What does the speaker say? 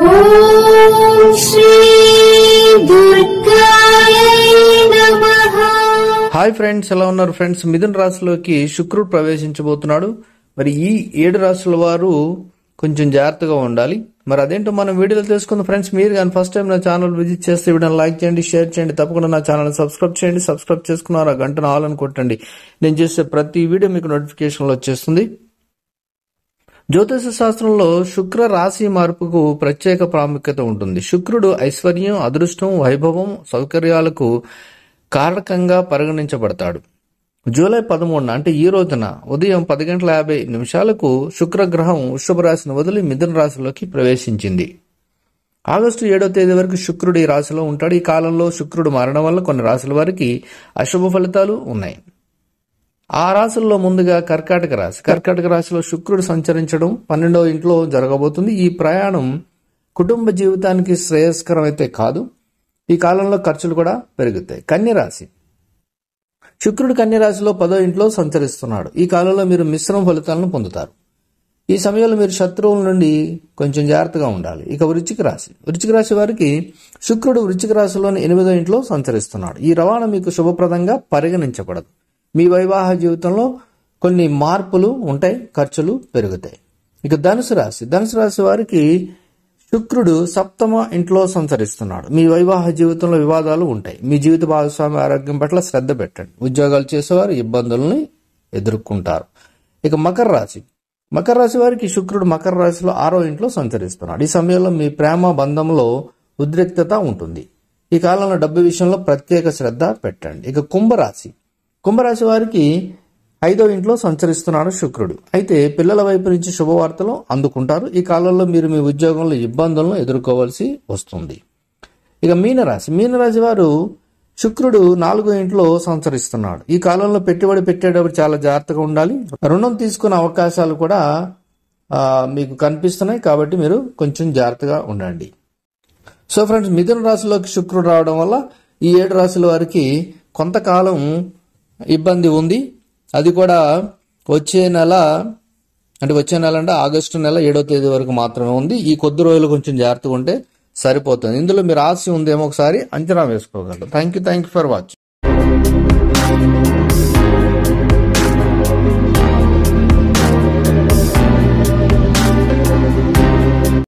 ఓం శ్రీ దుర్గాయ నమః. Hi friends, ఎలా ఉన్నారు ఫ్రెండ్స్? మిథున రాశిలోకి శుక్రుడు ప్రవేశించబోతున్నాడు. మరి ఈ 7 రాశుల వారు కొంచెం జాగ్రత్తగా ఉండాలి. మరి అదేంటో మనం వీడియోలో తెలుసుకుందాం ఫ్రెండ్స్. మీరు కానీ ఫస్ట్ టైం నా ఛానల్ విజిట్ చేస్తే వీడియోని లైక్ చేయండి, షేర్ చేయండి, తప్పకుండా నా ఛానల్ సబ్స్క్రైబ్ చేయండి. సబ్స్క్రైబ్ చేసుకున్నారు, ఆ గంటను ఆల్ అని కొట్టండి. నేను చేసే ప్రతి వీడియో మీకు నోటిఫికేషన్లో వచ్చేస్తుంది. జ్యోతిష శాస్త్రంలో శుక్ర రాశి మార్పుకు ప్రత్యేక ప్రాముఖ్యత ఉంటుంది. శుక్రుడు ఐశ్వర్యం, అదృష్టం, వైభవం, సౌకర్యాలకు కారకంగా పరిగణించబడతాడు. జూలై 13 అంటే ఈ రోజున ఉదయం 10:50 శుక్రగ్రహం వృషభ రాశిని వదిలి మిథున రాశిలోకి ప్రవేశించింది. ఆగస్టు 7 వరకు శుక్రుడు ఈ రాశిలో ఉంటాడు. ఈ కాలంలో శుక్రుడు మారడం వల్ల కొన్ని రాశుల వారికి అశుభ ఫలితాలు ఉన్నాయి. ఆ రాశుల్లో ముందుగా కర్కాటక రాశిలో శుక్రుడు సంచరించడం 12వ ఇంట్లో జరగబోతుంది. ఈ ప్రయాణం కుటుంబ జీవితానికి శ్రేయస్కరం అయితే కాదు. ఈ కాలంలో ఖర్చులు కూడా పెరుగుతాయి. కన్యరాశి, శుక్రుడు కన్యరాశిలో 10వ ఇంట్లో సంచరిస్తున్నాడు. ఈ కాలంలో మీరు మిశ్రమ ఫలితాలను పొందుతారు. ఈ సమయంలో మీరు శత్రువుల నుండి కొంచెం జాగ్రత్తగా ఉండాలి. ఇక వృశ్చిక రాశి వారికి శుక్రుడు వృశ్చిక రాశిలోని 8వ ఇంట్లో సంచరిస్తున్నాడు. ఈ రవాణా మీకు శుభప్రదంగా పరిగణించబడదు. మీ వైవాహ జీవితంలో కొన్ని మార్పులు ఉంటాయి, ఖర్చులు పెరుగుతాయి. ఇక ధనుసు రాశి వారికి శుక్రుడు 7వ ఇంట్లో సంచరిస్తున్నాడు. మీ వైవాహ జీవితంలో వివాదాలు ఉంటాయి. మీ జీవిత భాగస్వామి ఆరోగ్యం పట్ల శ్రద్ధ పెట్టండి. ఉద్యోగాలు చేసేవారు ఇబ్బందుల్ని ఎదుర్కొంటారు. ఇక మకర రాశి వారికి శుక్రుడు మకర రాశిలో 6వ ఇంట్లో సంచరిస్తున్నాడు. ఈ సమయంలో మీ ప్రేమ బంధంలో ఉద్రిక్తత ఉంటుంది. ఈ కాలంలో డబ్బు విషయంలో ప్రత్యేక శ్రద్ధ పెట్టండి. ఇక కుంభరాశి వారికి 5వ ఇంట్లో సంచరిస్తున్నాడు శుక్రుడు. అయితే పిల్లల వైపు నుంచి శుభవార్తలు అందుకుంటారు. ఈ కాలంలో మీరు మీ ఉద్యోగంలో ఇబ్బందులను ఎదుర్కోవాల్సి వస్తుంది. ఇక మీనరాశి వారు శుక్రుడు 4వ ఇంట్లో సంచరిస్తున్నాడు. ఈ కాలంలో పెట్టుబడి పెట్టేటప్పుడు చాలా జాగ్రత్తగా ఉండాలి. రుణం తీసుకునే అవకాశాలు కూడా మీకు కనిపిస్తున్నాయి, కాబట్టి మీరు కొంచెం జాగ్రత్తగా ఉండండి. సో ఫ్రెండ్స్, మిథున రాశిలోకి శుక్రుడు రావడం వల్ల ఈ 7 రాశుల వారికి కొంతకాలం ఇబ్బంది ఉంది. అది కూడా వచ్చే నెల అంటే ఆగస్టు నెల 7వ తేదీ వరకు మాత్రమే ఉంది. ఈ కొద్ది రోజులు కొంచెం జాగ్రత్తగా ఉంటే సరిపోతుంది. ఇందులో మీ రాశి ఉందేమో ఒకసారి అంచనా వేసుకోగలరు. Thank you for watching.